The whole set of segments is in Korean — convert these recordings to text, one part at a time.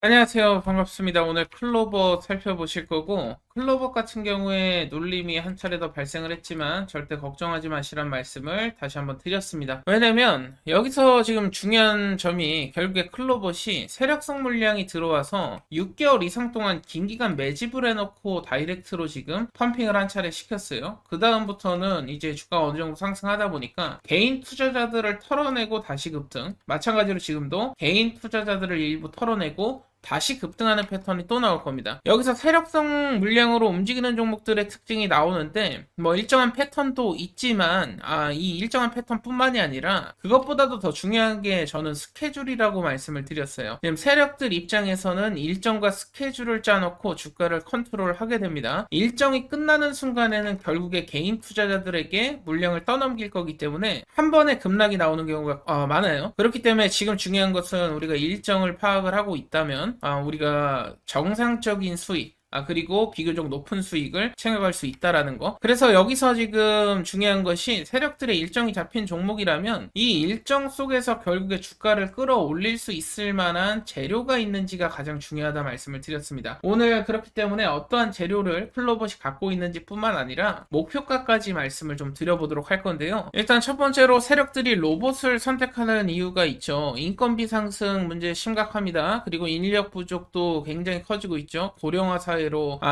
안녕하세요. 반갑습니다. 오늘 클로버 살펴보실 거고, 클로버 같은 경우에 눌림이 한 차례 더 발생을 했지만 절대 걱정하지 마시란 말씀을 다시 한번 드렸습니다. 왜냐면 여기서 지금 중요한 점이 결국에 클로버시 세력성 물량이 들어와서 6개월 이상 동안 긴 기간 매집을 해놓고 다이렉트로 지금 펌핑을 한 차례 시켰어요. 그 다음부터는 이제 주가가 어느 정도 상승하다 보니까 개인 투자자들을 털어내고 다시 급등, 마찬가지로 지금도 개인 투자자들을 일부 털어내고 다시 급등하는 패턴이 또 나올 겁니다. 여기서 세력성 물량으로 움직이는 종목들의 특징이 나오는데 뭐 일정한 패턴도 있지만 이 일정한 패턴뿐만이 아니라 그것보다도 더 중요한 게 저는 스케줄이라고 말씀을 드렸어요. 지금 세력들 입장에서는 일정과 스케줄을 짜놓고 주가를 컨트롤하게 됩니다. 일정이 끝나는 순간에는 결국에 개인 투자자들에게 물량을 떠넘길 거기 때문에 한 번에 급락이 나오는 경우가 많아요. 그렇기 때문에 지금 중요한 것은 우리가 일정을 파악을 하고 있다면 우리가 정상적인 수익 그리고 비교적 높은 수익을 챙겨갈 수 있다라는 거. 그래서 여기서 지금 중요한 것이 세력들의 일정이 잡힌 종목이라면 이 일정 속에서 결국에 주가를 끌어올릴 수 있을 만한 재료가 있는지가 가장 중요하다 말씀을 드렸습니다. 오늘 그렇기 때문에 어떠한 재료를 클로버시 갖고 있는지 뿐만 아니라 목표가까지 말씀을 좀 드려보도록 할 건데요. 일단 첫 번째로 세력들이 로봇을 선택하는 이유가 있죠. 인건비 상승 문제 심각합니다. 그리고 인력 부족도 굉장히 커지고 있죠. 고령화 사회로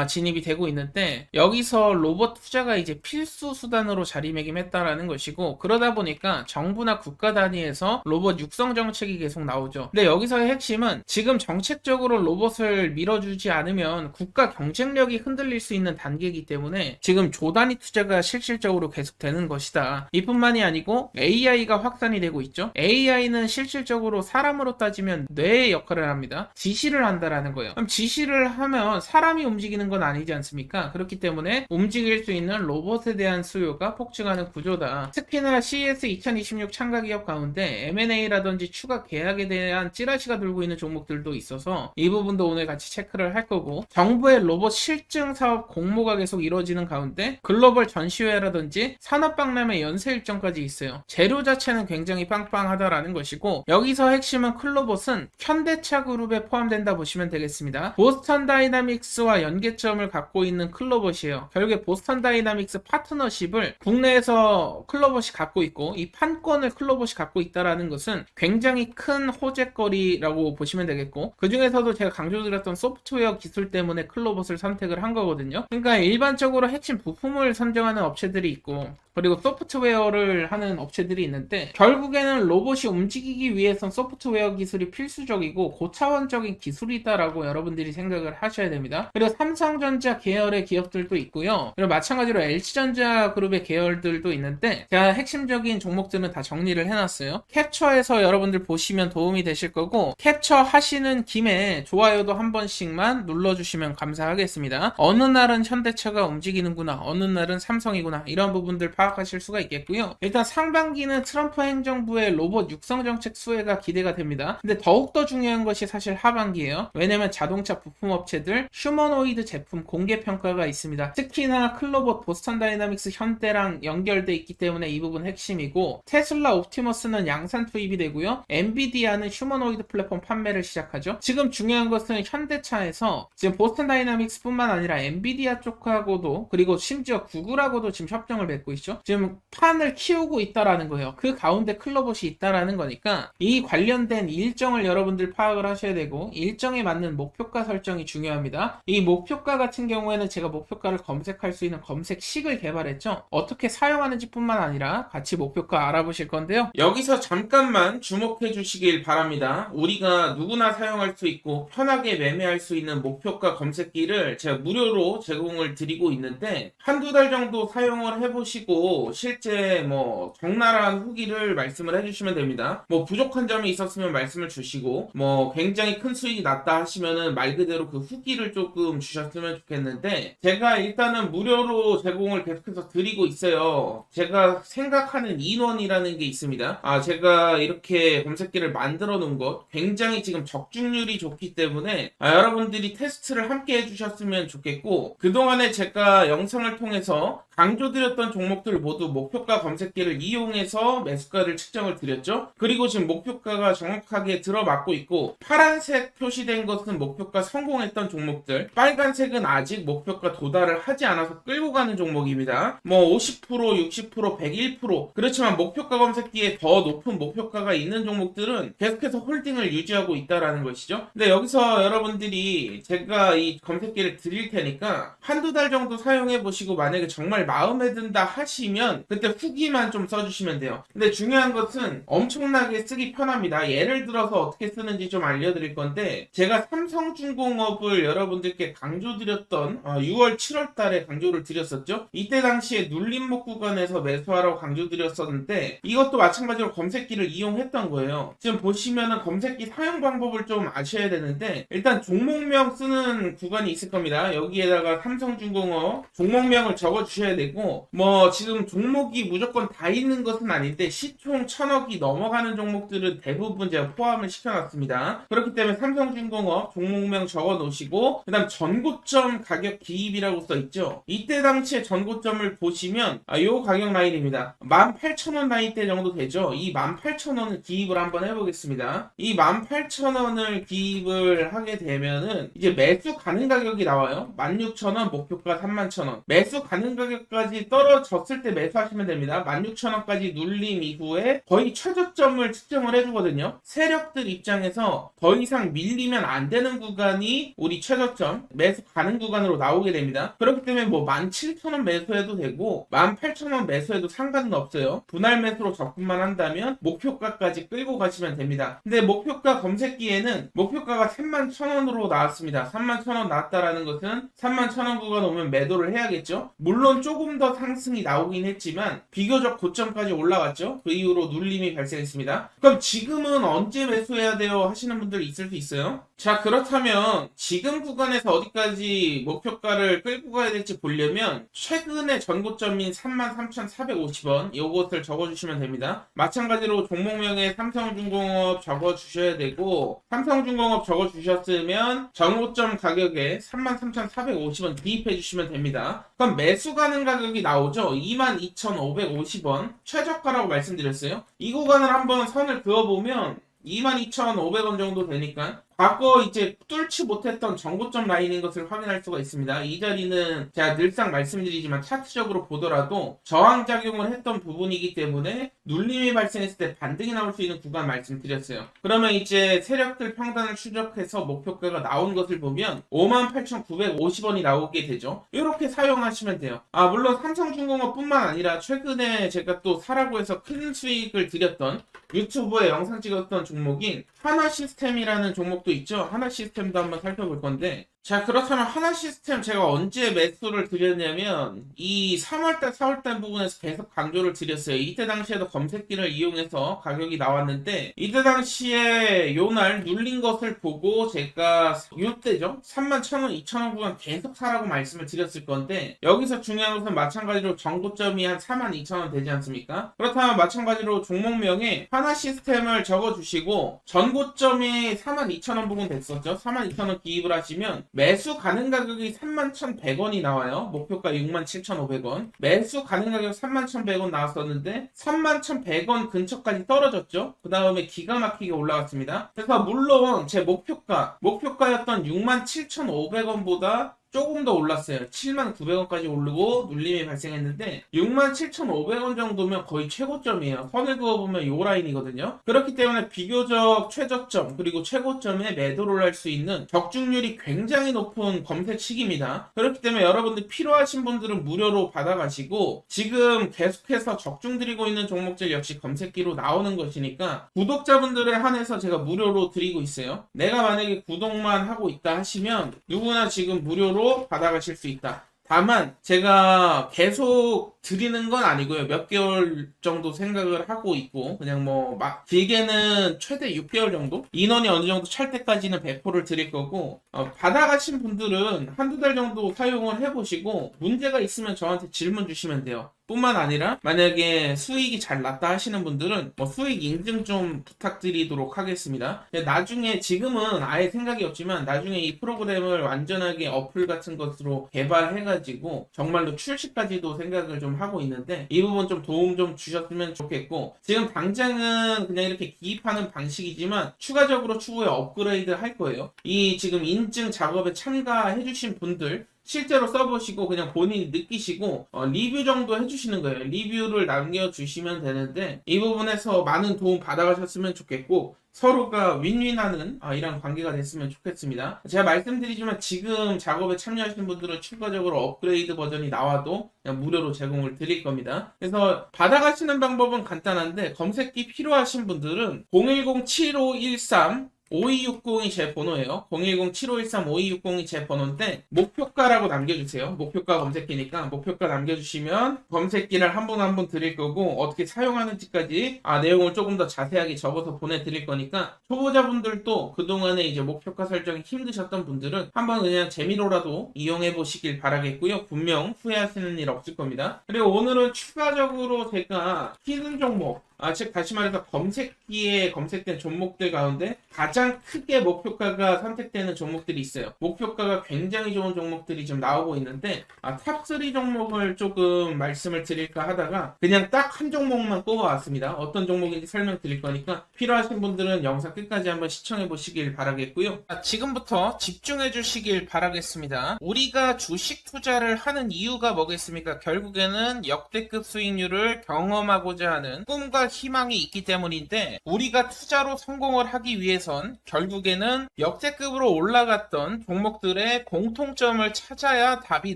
진입이 되고 있는데 여기서 로봇 투자가 이제 필수 수단으로 자리매김했다라는 것이고, 그러다 보니까 정부나 국가 단위에서 로봇 육성 정책이 계속 나오죠. 근데 여기서의 핵심은 지금 정책적으로 로봇을 밀어주지 않으면 국가 경쟁력이 흔들릴 수 있는 단계이기 때문에 지금 조단위 투자가 실질적으로 계속되는 것이다. 이뿐만이 아니고 AI가 확산이 되고 있죠. AI는 실질적으로 사람으로 따지면 뇌의 역할을 합니다. 지시를 한다라는 거예요. 그럼 지시를 하면 사람이 움직이는 건 아니지 않습니까? 그렇기 때문에 움직일 수 있는 로봇에 대한 수요가 폭증하는 구조다. 특히나 CES 2026 참가 기업 가운데 M&A라든지 추가 계약에 대한 찌라시가 돌고 있는 종목들도 있어서 이 부분도 오늘 같이 체크를 할 거고, 정부의 로봇 실증 사업 공모가 계속 이루어지는 가운데 글로벌 전시회라든지 산업박람회 연세 일정까지 있어요. 재료 자체는 굉장히 빵빵하다라는 것이고, 여기서 핵심은 클로봇은 현대차 그룹에 포함된다 보시면 되겠습니다. 보스턴 다이나믹스와 연계점을 갖고 있는 클로봇이에요. 결국에 보스턴 다이나믹스 파트너십을 국내에서 클로봇이 갖고 있고 이 판권을 클로봇이 갖고 있다라는 것은 굉장히 큰 호재거리라고 보시면 되겠고, 그 중에서도 제가 강조드렸던 소프트웨어 기술 때문에 클로봇을 선택을 한 거거든요. 그러니까 일반적으로 핵심 부품을 선정하는 업체들이 있고 그리고 소프트웨어를 하는 업체들이 있는데, 결국에는 로봇이 움직이기 위해선 소프트웨어 기술이 필수적이고 고차원적인 기술이다라고 여러분들이 생각을 하셔야 됩니다. 그리고 삼성전자 계열의 기업들도 있고요. 그리고 마찬가지로 LG전자 그룹의 계열들도 있는데 제가 핵심적인 종목들은 다 정리를 해놨어요. 캡처해서 여러분들 보시면 도움이 되실 거고, 캡처 하시는 김에 좋아요도 한 번씩만 눌러주시면 감사하겠습니다. 어느 날은 현대차가 움직이는구나, 어느 날은 삼성이구나, 이런 부분들 파악하실 수가 있겠고요. 일단 상반기는 트럼프 행정부의 로봇 육성 정책 수혜가 기대가 됩니다. 근데 더욱더 중요한 것이 사실 하반기예요. 왜냐면 자동차 부품 업체들 휴머노이드 제품 공개 평가가 있습니다. 특히나 클로봇, 보스턴 다이나믹스, 현대랑 연결돼 있기 때문에 이 부분 핵심이고, 테슬라 옵티머스는 양산 투입이 되고요. 엔비디아는 휴머노이드 플랫폼 판매를 시작하죠. 지금 중요한 것은 현대차에서 지금 보스턴 다이나믹스 뿐만 아니라 엔비디아 쪽하고도 그리고 심지어 구글하고도 지금 협정을 맺고 있죠. 지금 판을 키우고 있다라는 거예요. 그 가운데 클로봇이 있다라는 거니까 이 관련된 일정을 여러분들 파악을 하셔야 되고, 일정에 맞는 목표가 설정이 중요합니다. 이 목표가 같은 경우에는 제가 목표가를 검색할 수 있는 검색식을 개발했죠. 어떻게 사용하는지 뿐만 아니라 같이 목표가 알아보실 건데요. 여기서 잠깐만 주목해 주시길 바랍니다. 우리가 누구나 사용할 수 있고 편하게 매매할 수 있는 목표가 검색기를 제가 무료로 제공을 드리고 있는데, 한두 달 정도 사용을 해보시고 실제 뭐 적나라한 후기를 말씀을 해주시면 됩니다. 뭐 부족한 점이 있었으면 말씀을 주시고, 뭐 굉장히 큰 수익이 났다 하시면은 말 그대로 그 후기를 조금 주셨으면 좋겠는데, 제가 일단은 무료로 제공을 계속해서 드리고 있어요. 제가 생각하는 인원이라는 게 있습니다. 제가 이렇게 검색기를 만들어 놓은 것 굉장히 지금 적중률이 좋기 때문에 여러분들이 테스트를 함께 해주셨으면 좋겠고, 그동안에 제가 영상을 통해서 강조드렸던 종목들 종목들 모두 목표가 검색기를 이용해서 매수가를 측정을 드렸죠. 그리고 지금 목표가가 정확하게 들어맞고 있고, 파란색 표시된 것은 목표가 성공했던 종목들, 빨간색은 아직 목표가 도달을 하지 않아서 끌고 가는 종목입니다. 뭐 50%, 60%, 101%, 그렇지만 목표가 검색기에 더 높은 목표가가 있는 종목들은 계속해서 홀딩을 유지하고 있다라는 것이죠. 근데 여기서 여러분들이 제가 이 검색기를 드릴 테니까 한두 달 정도 사용해 보시고, 만약에 정말 마음에 든다 하시면 그때 후기만 좀 써주시면 돼요. 근데 중요한 것은 엄청나게 쓰기 편합니다. 예를 들어서 어떻게 쓰는지 좀 알려드릴 건데, 제가 삼성중공업을 여러분들께 강조드렸던 6월 7월 달에 강조를 드렸었죠. 이때 당시에 눌림목 구간에서 매수하라고 강조드렸었는데, 이것도 마찬가지로 검색기를 이용했던 거예요. 지금 보시면은 검색기 사용 방법을 좀 아셔야 되는데, 일단 종목명 쓰는 구간이 있을 겁니다. 여기에다가 삼성중공업 종목명을 적어 주셔야 되고, 뭐 지금 종목이 무조건 다 있는 것은 아닌데 시총 1000억이 넘어가는 종목들은 대부분 제가 포함을 시켜놨습니다. 그렇기 때문에 삼성중공업 종목명 적어 놓으시고, 그 다음 전고점 가격 기입이라고 써있죠. 이때 당시에 전고점을 보시면 요 가격 라인입니다. 18,000원 라인대 정도 되죠. 이 18,000원을 기입을 한번 해보겠습니다. 이 18,000원을 기입을 하게 되면은 이제 매수 가능 가격이 나와요. 16,000원, 목표가 31,000원. 매수 가능 가격까지 떨어졌을 때 매수하시면 됩니다. 16,000원까지 눌림 이후에 거의 최저점을 측정을 해주거든요. 세력들 입장에서 더 이상 밀리면 안 되는 구간이 우리 최저점, 매수 가능 구간으로 나오게 됩니다. 그렇기 때문에 뭐 17,000원 매수해도 되고 18,000원 매수해도 상관은 없어요. 분할 매수로 접근만 한다면 목표가까지 끌고 가시면 됩니다. 근데 목표가 검색기에는 목표가가 31,000원으로 나왔습니다. 31,000원 나왔다라는 것은 31,000원 구간 오면 매도를 해야겠죠. 물론 조금 더 상승이 나오긴 했지만 비교적 고점까지 올라갔죠. 그 이후로 눌림이 발생했습니다. 그럼 지금은 언제 매수해야 돼요 하시는 분들 있을 수 있어요. 자, 그렇다면 지금 구간에서 어디까지 목표가를 끌고 가야 될지 보려면 최근의 전고점인 33,450원 이것을 적어주시면 됩니다. 마찬가지로 종목명에 삼성중공업 적어주셔야 되고, 삼성중공업 적어주셨으면 전고점 가격에 33,450원 기입해 주시면 됩니다. 그럼 매수 가능 가격이 나오죠. 22,550원 최저가라고 말씀드렸어요. 이 구간을 한번 선을 그어보면 22,500원 정도 되니까 과거 이제 뚫지 못했던 전고점 라인인 것을 확인할 수가 있습니다. 이 자리는 제가 늘상 말씀드리지만 차트적으로 보더라도 저항작용을 했던 부분이기 때문에 눌림이 발생했을 때 반등이 나올 수 있는 구간 말씀드렸어요. 그러면 이제 세력들 평단을 추적해서 목표가가 나온 것을 보면 58,950원이 나오게 되죠. 이렇게 사용하시면 돼요. 물론 삼성중공업 뿐만 아니라 최근에 제가 또 사라고 해서 큰 수익을 드렸던 유튜브에 영상 찍었던 종목인 하나시스템이라는 종목도 있죠. 하나시스템도 한번 살펴볼 건데, 자, 그렇다면 하나시스템 제가 언제 매수를 드렸냐면 이 3월달 4월달 부분에서 계속 강조를 드렸어요. 이때 당시에도 검색기를 이용해서 가격이 나왔는데, 이때 당시에 요날 눌린 것을 보고 제가 요때죠 31,000원 2,000원 구간 계속 사라고 말씀을 드렸을 건데, 여기서 중요한 것은 마찬가지로 전고점이 한 42,000원 되지 않습니까? 그렇다면 마찬가지로 종목명에 하나시스템을 적어주시고, 전고점이 42,000원 부분 됐었죠. 42,000원 기입을 하시면 매수 가능 가격이 31,100원이 나와요. 목표가 67,500원. 매수 가능 가격 31,100원 나왔었는데 31,100원 근처까지 떨어졌죠. 그 다음에 기가 막히게 올라갔습니다. 그래서 물론 제 목표가였던 67,500원보다 조금 더 올랐어요. 77,900원까지 오르고 눌림이 발생했는데 67,500원 정도면 거의 최고점이에요. 선을 그어보면 이 라인이거든요. 그렇기 때문에 비교적 최저점 그리고 최고점에 매도를 할 수 있는 적중률이 굉장히 높은 검색 시기입니다. 그렇기 때문에 여러분들 필요하신 분들은 무료로 받아가시고, 지금 계속해서 적중 드리고 있는 종목들 역시 검색기로 나오는 것이니까 구독자분들에 한해서 제가 무료로 드리고 있어요. 내가 만약에 구독만 하고 있다 하시면 누구나 지금 무료로 받아가실 수 있다. 다만 제가 계속 드리는 건 아니고요. 몇 개월 정도 생각을 하고 있고, 그냥 뭐 막 길게는 최대 6개월 정도? 인원이 어느 정도 찰 때까지는 배포를 드릴 거고, 받아가신 분들은 한두 달 정도 사용을 해보시고 문제가 있으면 저한테 질문 주시면 돼요. 뿐만 아니라 만약에 수익이 잘 났다 하시는 분들은 뭐 수익 인증 좀 부탁드리도록 하겠습니다. 나중에, 지금은 아예 생각이 없지만 나중에 이 프로그램을 완전하게 어플 같은 것으로 개발해가지고 정말로 출시까지도 생각을 좀 좀 하고 있는데 이 부분 좀 도움 좀 주셨으면 좋겠고, 지금 당장은 그냥 이렇게 기입하는 방식이지만 추가적으로 추후에 업그레이드 할 거예요. 이 지금 인증 작업에 참가해 주신 분들 실제로 써보시고 그냥 본인이 느끼시고 리뷰 정도 해주시는 거예요. 리뷰를 남겨주시면 되는데 이 부분에서 많은 도움 받아가셨으면 좋겠고, 서로가 윈윈하는 이런 관계가 됐으면 좋겠습니다. 제가 말씀드리지만 지금 작업에 참여하시는 분들은 추가적으로 업그레이드 버전이 나와도 그냥 무료로 제공을 드릴 겁니다. 그래서 받아가시는 방법은 간단한데, 검색기 필요하신 분들은 010-7513 5260이 제 번호예요. 010-7513-5260이 제 번호인데 목표가라고 남겨주세요. 목표가 검색기니까 목표가 남겨주시면 검색기를 한 분 한 분 드릴 거고, 어떻게 사용하는지까지 내용을 조금 더 자세하게 적어서 보내드릴 거니까 초보자분들도 그동안에 이제 목표가 설정이 힘드셨던 분들은 한번 그냥 재미로라도 이용해 보시길 바라겠고요. 분명 후회하시는 일 없을 겁니다. 그리고 오늘은 추가적으로 제가 히든 종목, 즉 다시 말해서 검색기에 검색된 종목들 가운데 가장 크게 목표가가 선택되는 종목들이 있어요. 목표가가 굉장히 좋은 종목들이 좀 나오고 있는데 탑3 종목을 조금 말씀을 드릴까 하다가 그냥 딱 한 종목만 뽑아왔습니다. 어떤 종목인지 설명드릴 거니까 필요하신 분들은 영상 끝까지 한번 시청해 보시길 바라겠고요. 지금부터 집중해 주시길 바라겠습니다. 우리가 주식 투자를 하는 이유가 뭐겠습니까? 결국에는 역대급 수익률을 경험하고자 하는 꿈과 희망이 있기 때문인데, 우리가 투자로 성공을 하기 위해선 결국에는 역대급으로 올라갔던 종목들의 공통점을 찾아야 답이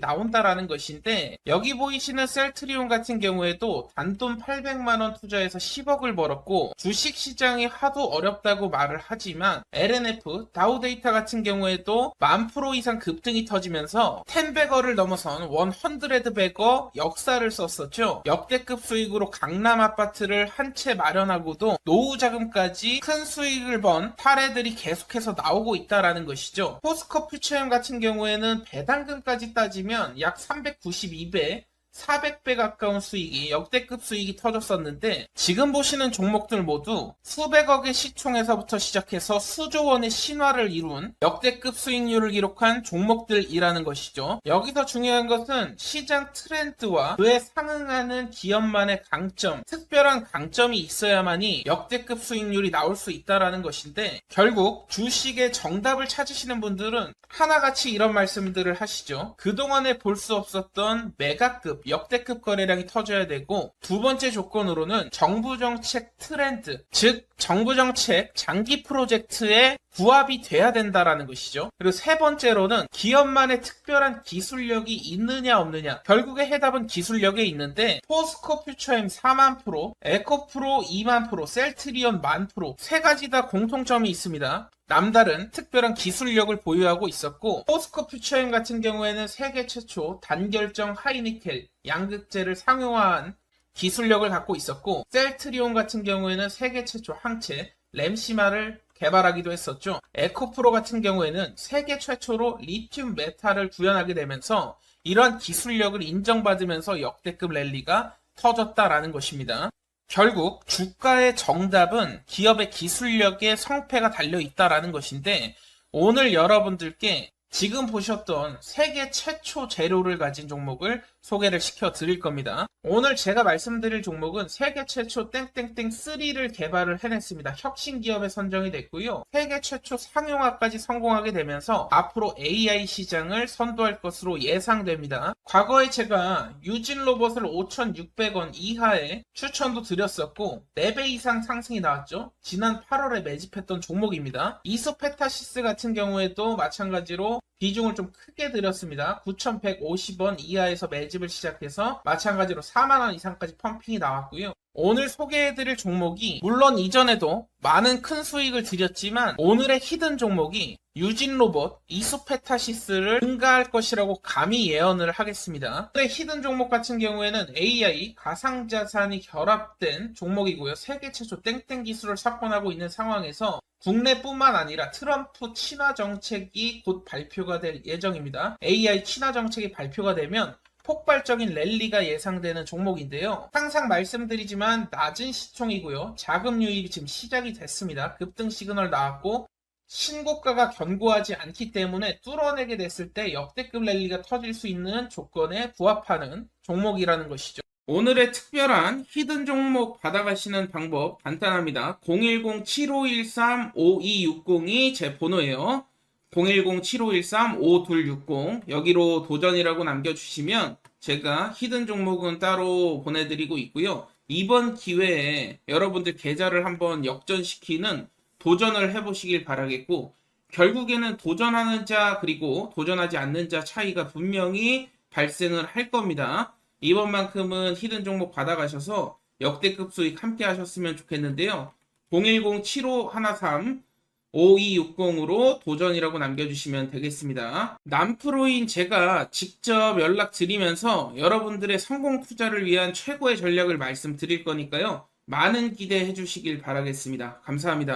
나온다라는 것인데, 여기 보이시는 셀트리온 같은 경우에도 단돈 800만원 투자해서 10억을 벌었고, 주식시장이 하도 어렵다고 말을 하지만 LNF, 다우데이터 같은 경우에도 10,000% 이상 급등이 터지면서 10배거를 넘어선 100배거 역사를 썼었죠. 역대급 수익으로 강남 아파트를 한 채 마련하고도 노후 자금까지 큰 수익을 번 사례들이 계속해서 나오고 있다라는 것이죠. 포스코 퓨처엠 같은 경우에는 배당금까지 따지면 약 392배 400배 가까운 수익이, 역대급 수익이 터졌었는데, 지금 보시는 종목들 모두 수백억의 시총에서부터 시작해서 수조 원의 신화를 이룬 역대급 수익률을 기록한 종목들이라는 것이죠. 여기서 중요한 것은 시장 트렌드와 그에 상응하는 기업만의 강점, 특별한 강점이 있어야만이 역대급 수익률이 나올 수 있다는 것인데, 결국 주식의 정답을 찾으시는 분들은 하나같이 이런 말씀들을 하시죠. 그동안에 볼 수 없었던 메가급 역대급 거래량이 터져야 되고, 두 번째 조건으로는 정부 정책 트렌드, 즉 정부 정책 장기 프로젝트에 부합이 돼야 된다라는 것이죠. 그리고 세 번째로는 기업만의 특별한 기술력이 있느냐 없느냐. 결국에 해답은 기술력에 있는데, 포스코 퓨처엠 4만%, 에코프로 2만%, 셀트리온 10,000%, 세 가지 다 공통점이 있습니다. 남다른 특별한 기술력을 보유하고 있었고, 포스코 퓨처엠 같은 경우에는 세계 최초 단결정 하이니켈 양극재를 상용화한 기술력을 갖고 있었고, 셀트리온 같은 경우에는 세계 최초 항체 램시마를 개발하기도 했었죠. 에코프로 같은 경우에는 세계 최초로 리튬 메탈을 구현하게 되면서 이러한 기술력을 인정받으면서 역대급 랠리가 터졌다라는 것입니다. 결국 주가의 정답은 기업의 기술력에 성패가 달려있다라는 것인데, 오늘 여러분들께 지금 보셨던 세계 최초 재료를 가진 종목을 소개를 시켜 드릴 겁니다. 오늘 제가 말씀드릴 종목은 세계 최초 땡땡땡 3를 개발을 해냈습니다. 혁신 기업에 선정이 됐고요. 세계 최초 상용화까지 성공하게 되면서 앞으로 AI 시장을 선도할 것으로 예상됩니다. 과거에 제가 유진 로봇을 5,600원 이하에 추천도 드렸었고 4배 이상 상승이 나왔죠. 지난 8월에 매집했던 종목입니다. 이소페타시스 같은 경우에도 마찬가지로 비중을 좀 크게 드렸습니다. 9,150원 이하에서 매집을 시작해서 마찬가지로 4만원 이상까지 펌핑이 나왔고요. 오늘 소개해드릴 종목이 물론 이전에도 많은 큰 수익을 드렸지만, 오늘의 히든 종목이 유진로봇, 이소페타시스를 능가할 것이라고 감히 예언을 하겠습니다. 오늘의 히든 종목 같은 경우에는 AI, 가상자산이 결합된 종목이고요. 세계 최초 땡땡 기술을 석권하고 있는 상황에서 국내뿐만 아니라 트럼프 친화 정책이 곧 발표가 될 예정입니다. AI 친화 정책이 발표가 되면 폭발적인 랠리가 예상되는 종목인데요. 항상 말씀드리지만 낮은 시총이고요. 자금 유입이 지금 시작이 됐습니다. 급등 시그널 나왔고 신고가가 견고하지 않기 때문에 뚫어내게 됐을 때 역대급 랠리가 터질 수 있는 조건에 부합하는 종목이라는 것이죠. 오늘의 특별한 히든 종목 받아가시는 방법 간단합니다. 010-7513-5260이 제 번호예요. 010-7513-5260 여기로 도전이라고 남겨주시면 제가 히든 종목은 따로 보내드리고 있고요. 이번 기회에 여러분들 계좌를 한번 역전시키는 도전을 해보시길 바라겠고, 결국에는 도전하는 자 그리고 도전하지 않는 자 차이가 분명히 발생을 할 겁니다. 이번만큼은 히든 종목 받아가셔서 역대급 수익 함께 하셨으면 좋겠는데요. 010-7513-5260으로 도전이라고 남겨주시면 되겠습니다. 남프로인 제가 직접 연락드리면서 여러분들의 성공 투자를 위한 최고의 전략을 말씀드릴 거니까요. 많은 기대해 주시길 바라겠습니다. 감사합니다.